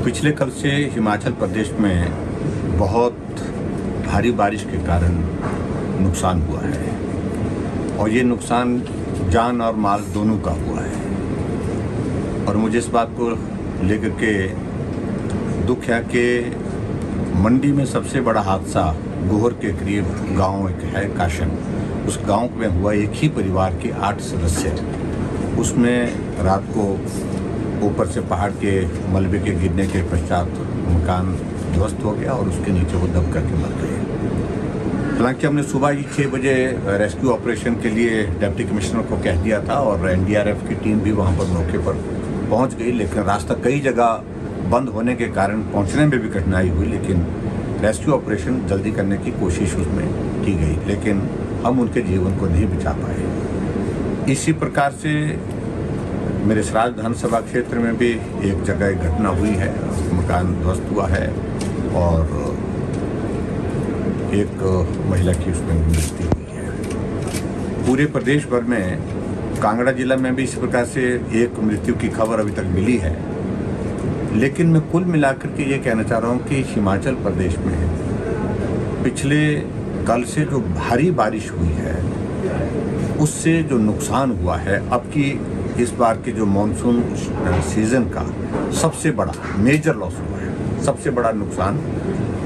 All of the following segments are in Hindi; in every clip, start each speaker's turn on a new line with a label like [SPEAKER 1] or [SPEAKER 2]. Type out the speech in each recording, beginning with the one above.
[SPEAKER 1] पिछले कल से हिमाचल प्रदेश में बहुत भारी बारिश के कारण नुकसान हुआ है और ये नुकसान जान और माल दोनों का हुआ है। और मुझे इस बात को लेकर के दुख है कि मंडी में सबसे बड़ा हादसा गोहर के करीब गांव एक है काशन, उस गांव में हुआ। एक ही परिवार के 8 सदस्य, उसमें रात को ऊपर से पहाड़ के मलबे के गिरने के पश्चात मकान ध्वस्त हो गया और उसके नीचे वो दब करके मर गए। हालांकि हमने सुबह ही 6 बजे रेस्क्यू ऑपरेशन के लिए डिप्टी कमिश्नर को कह दिया था और एनडीआरएफ की टीम भी वहाँ पर मौके पर पहुँच गई, लेकिन रास्ता कई जगह बंद होने के कारण पहुँचने में भी कठिनाई हुई। लेकिन रेस्क्यू ऑपरेशन जल्दी करने की कोशिश उसमें की गई, लेकिन हम उनके जीवन को नहीं बचा पाए। इसी प्रकार से मेरे सराज विधानसभा क्षेत्र में भी एक जगह एक घटना हुई है, मकान ध्वस्त हुआ है और एक महिला की उसमें मृत्यु हुई है। पूरे प्रदेश भर में कांगड़ा जिला में भी इसी प्रकार से एक मृत्यु की खबर अभी तक मिली है। लेकिन मैं कुल मिलाकर के ये कहना चाह रहा हूँ कि हिमाचल प्रदेश में पिछले कल से जो भारी बारिश हुई है उससे जो नुकसान हुआ है, अब की इस बार के जो मानसून सीजन का सबसे बड़ा मेजर लॉस हुआ है। सबसे बड़ा नुकसान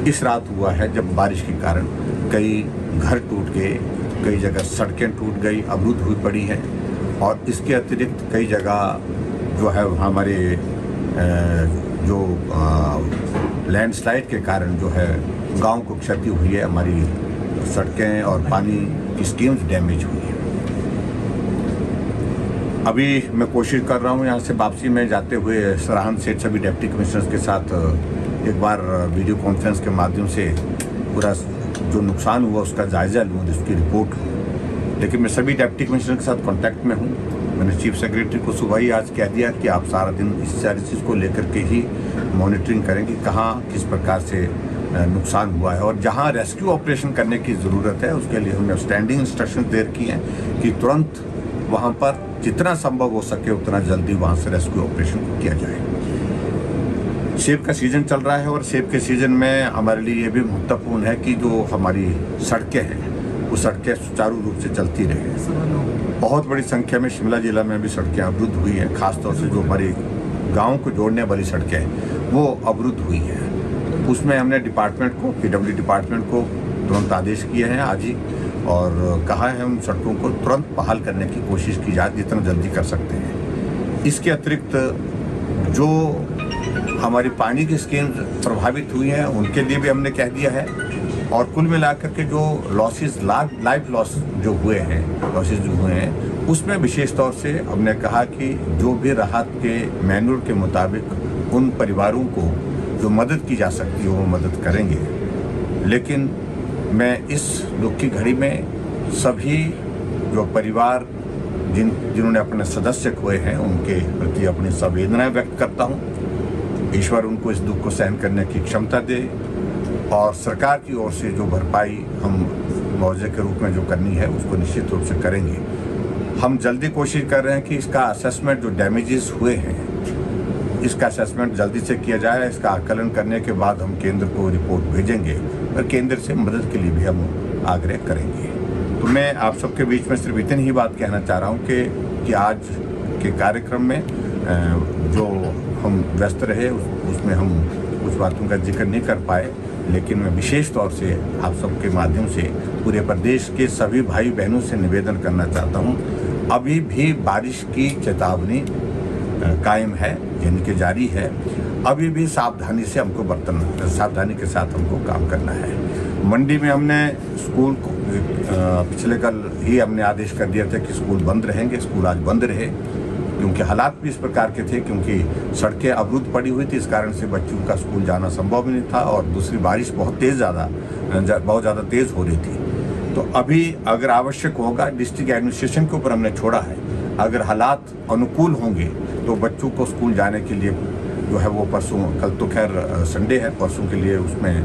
[SPEAKER 1] इस रात हुआ है जब बारिश के कारण कई घर टूट गए, कई जगह सड़कें टूट गई, अवरुद्ध हुई पड़ी हैं। और इसके अतिरिक्त कई जगह जो है हमारे जो लैंडस्लाइड के कारण जो है गांव को क्षति हुई है, हमारी सड़कें और पानी की स्कीम्स डैमेज हुई है। अभी मैं कोशिश कर रहा हूँ यहाँ से वापसी में जाते हुए सराहन सेठ सभी डिप्टी कमिश्नर्स के साथ एक बार वीडियो कॉन्फ्रेंस के माध्यम से पूरा जो नुकसान हुआ उसका जायज़ा लूँ, उसकी रिपोर्ट लूँ। लेकिन मैं सभी डिप्टी कमिश्नर के साथ कांटेक्ट में हूँ। मैंने चीफ सेक्रेटरी को सुबह ही आज कह दिया कि आप सारा दिन इस सारी चीज़ को लेकर के ही मॉनिटरिंग करेंगे, कहाँ किस प्रकार से नुकसान हुआ है और जहाँ रेस्क्यू ऑपरेशन करने की ज़रूरत है उसके लिए हमने स्टैंडिंग इंस्ट्रक्शन दे रखी हैं कि तुरंत वहाँ पर जितना संभव हो सके उतना जल्दी वहाँ से रेस्क्यू ऑपरेशन किया जाए। सेब का सीज़न चल रहा है और सेब के सीज़न में हमारे लिए ये भी महत्वपूर्ण है कि जो हमारी सड़कें हैं वो सड़कें सुचारू रूप से चलती रहे। बहुत बड़ी संख्या में शिमला जिला में भी सड़कें अवरुद्ध हुई हैं, खासतौर से जो हमारे गाँव को जोड़ने वाली सड़कें हैं वो अवरुद्ध हुई हैं। उसमें हमने डिपार्टमेंट को, पीडब्ल्यू डिपार्टमेंट को तुरंत आदेश किए हैं आज ही और कहा है उन सड़कों को तुरंत बहाल करने की कोशिश की जाए जितना जल्दी कर सकते हैं। इसके अतिरिक्त जो हमारी पानी की स्कीम्स प्रभावित हुई हैं उनके लिए भी हमने कह दिया है और कुल मिलाकर के जो लॉसेस लाइफ लॉस जो हुए हैं, लॉसेस जो हुए हैं उसमें विशेष तौर से हमने कहा कि जो भी राहत के मैनुअल के मुताबिक उन परिवारों को जो मदद की जा सकती है वो मदद करेंगे। लेकिन मैं इस दुख की घड़ी में सभी जो परिवार जिन्होंने अपने सदस्य खोए हैं उनके प्रति अपनी संवेदनाएं व्यक्त करता हूं। ईश्वर उनको इस दुख को सहन करने की क्षमता दे और सरकार की ओर से जो भरपाई हम मुआवजे के रूप में जो करनी है उसको निश्चित रूप से करेंगे। हम जल्दी कोशिश कर रहे हैं कि इसका असेसमेंट जो डैमेजेस हुए हैं इसका असेसमेंट जल्दी से किया जाए। इसका आकलन करने के बाद हम केंद्र को रिपोर्ट भेजेंगे और केंद्र से मदद के लिए भी हम आग्रह करेंगे। तो मैं आप सबके बीच में सिर्फ इतनी ही बात कहना चाह रहा हूँ कि आज के कार्यक्रम में जो हम व्यस्त रहे उसमें हम कुछ बातों का जिक्र नहीं कर पाए, लेकिन मैं विशेष तौर से आप सबके माध्यम से पूरे प्रदेश के सभी भाई बहनों से निवेदन करना चाहता हूँ, अभी भी बारिश की चेतावनी कायम है, यानी कि जारी है। अभी भी सावधानी से हमको सावधानी के साथ हमको काम करना है। मंडी में हमने स्कूल को पिछले कल ही हमने आदेश कर दिया था कि स्कूल बंद रहेंगे। स्कूल आज बंद रहे क्योंकि हालात भी इस प्रकार के थे, क्योंकि सड़कें अवरुद्ध पड़ी हुई थी, इस कारण से बच्चों का स्कूल जाना संभव नहीं था और दूसरी बारिश बहुत ज़्यादा तेज़ हो रही थी। तो अभी अगर आवश्यक होगा डिस्ट्रिक्ट एडमिनिस्ट्रेशन के ऊपर हमने छोड़ा है, अगर हालात अनुकूल होंगे तो बच्चों को स्कूल जाने के लिए जो है वो परसों, कल तो खैर संडे है, परसों के लिए उसमें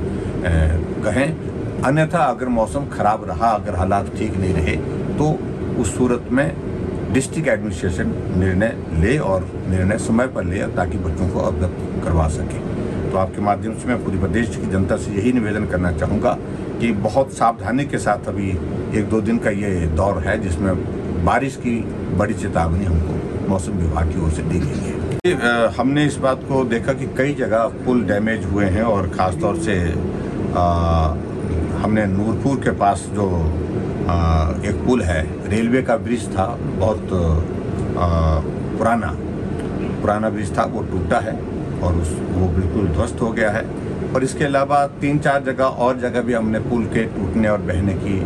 [SPEAKER 1] कहें। अन्यथा अगर मौसम ख़राब रहा, अगर हालात ठीक नहीं रहे तो उस सूरत में डिस्ट्रिक्ट एडमिनिस्ट्रेशन निर्णय ले और निर्णय समय पर ले ताकि बच्चों को अवगत करवा सके। तो आपके माध्यम से मैं पूरी प्रदेश की जनता से यही निवेदन करना चाहूँगा कि बहुत सावधानी के साथ अभी 1-2 दिन का ये दौर है जिसमें बारिश की बड़ी चेतावनी हमको मौसम विभाग की ओर से दी गई है। हमने इस बात को देखा कि कई जगह पुल डैमेज हुए हैं और ख़ास तौर से हमने नूरपुर के पास जो एक पुल है, रेलवे का ब्रिज था, बहुत पुराना ब्रिज था, वो टूटा है और वो बिल्कुल ध्वस्त हो गया है। और इसके अलावा 3-4 जगह भी हमने पुल के टूटने और बहने की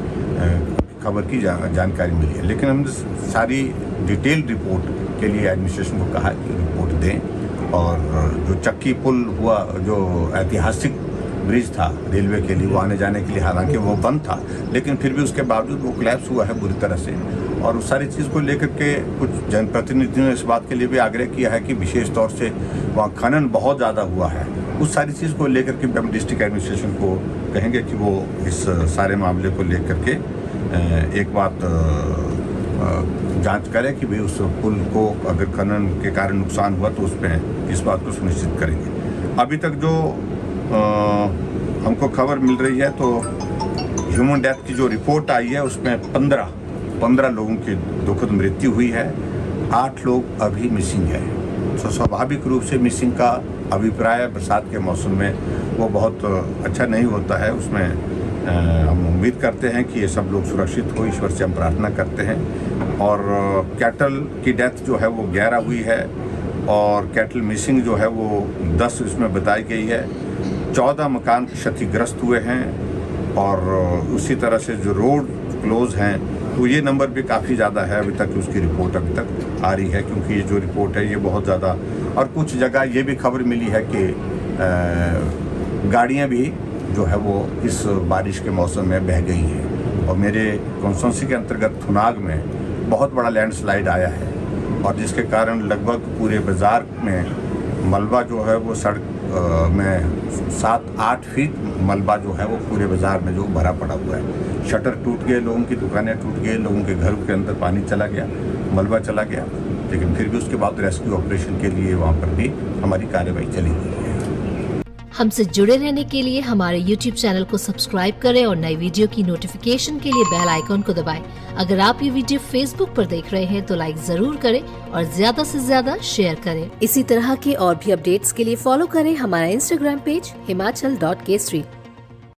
[SPEAKER 1] खबर की जानकारी मिली है। लेकिन हमने सारी डिटेल्ड रिपोर्ट के लिए एडमिनिस्ट्रेशन को कहा कि रिपोर्ट दें। और जो चक्की पुल हुआ, जो ऐतिहासिक ब्रिज था रेलवे के लिए, वो आने जाने के लिए हालांकि वो बंद था, लेकिन फिर भी उसके बावजूद वो कोलैप्स हुआ है बुरी तरह से। और उस सारी चीज़ को लेकर के कुछ जनप्रतिनिधियों ने इस बात के लिए भी आग्रह किया है कि विशेष तौर से वहाँ खनन बहुत ज़्यादा हुआ है। उस सारी चीज़ को लेकर के हम डिस्ट्रिक्ट एडमिनिस्ट्रेशन को कहेंगे कि वो इस सारे मामले को लेकर के एक बात जांच करें कि भाई उस पुल को अगर खनन के कारण नुकसान हुआ तो उस पर इस बात को सुनिश्चित करेंगे। अभी तक जो हमको खबर मिल रही है तो ह्यूमन डेथ की जो रिपोर्ट आई है उसमें 15 लोगों की दुखद मृत्यु हुई है, 8 लोग अभी मिसिंग है। तो स्वाभाविक रूप से मिसिंग का अभिप्राय बरसात के मौसम में वो बहुत अच्छा नहीं होता है। उसमें हम उम्मीद करते हैं कि ये सब लोग सुरक्षित हो, ईश्वर से हम प्रार्थना करते हैं। और कैटल की डेथ जो है वो 11 हुई है और कैटल मिसिंग जो है वो 10 इसमें बताई गई है। 14 मकान क्षतिग्रस्त हुए हैं और उसी तरह से जो रोड क्लोज हैं तो ये नंबर भी काफ़ी ज़्यादा है। अभी तक उसकी रिपोर्ट अभी तक आ रही है, क्योंकि ये जो रिपोर्ट है ये बहुत ज़्यादा। और कुछ जगह ये भी खबर मिली है कि गाड़ियाँ भी जो है वो इस बारिश के मौसम में बह गई हैं। और मेरे कॉन्स्टिट्यूंसी के अंतर्गत थुनाग में बहुत बड़ा लैंडस्लाइड आया है और जिसके कारण लगभग पूरे बाज़ार में मलबा जो है वो सड़क में 7-8 फीट मलबा जो है वो पूरे बाज़ार में जो भरा पड़ा हुआ है। शटर टूट गए, लोगों की दुकानें टूट गई, लोगों के घर के अंदर पानी चला गया, मलबा चला गया। लेकिन फिर भी उसके बाद रेस्क्यू ऑपरेशन के लिए वहाँ पर भी हमारी कार्रवाई चली हुई है।
[SPEAKER 2] हमसे जुड़े रहने के लिए हमारे YouTube चैनल को सब्सक्राइब करें और नई वीडियो की नोटिफिकेशन के लिए बेल आइकॉन को दबाएं। अगर आप ये वीडियो Facebook पर देख रहे हैं तो लाइक जरूर करें और ज्यादा से ज्यादा शेयर करें। इसी तरह के और भी अपडेट्स के लिए फॉलो करें हमारा Instagram पेज himachal.k3।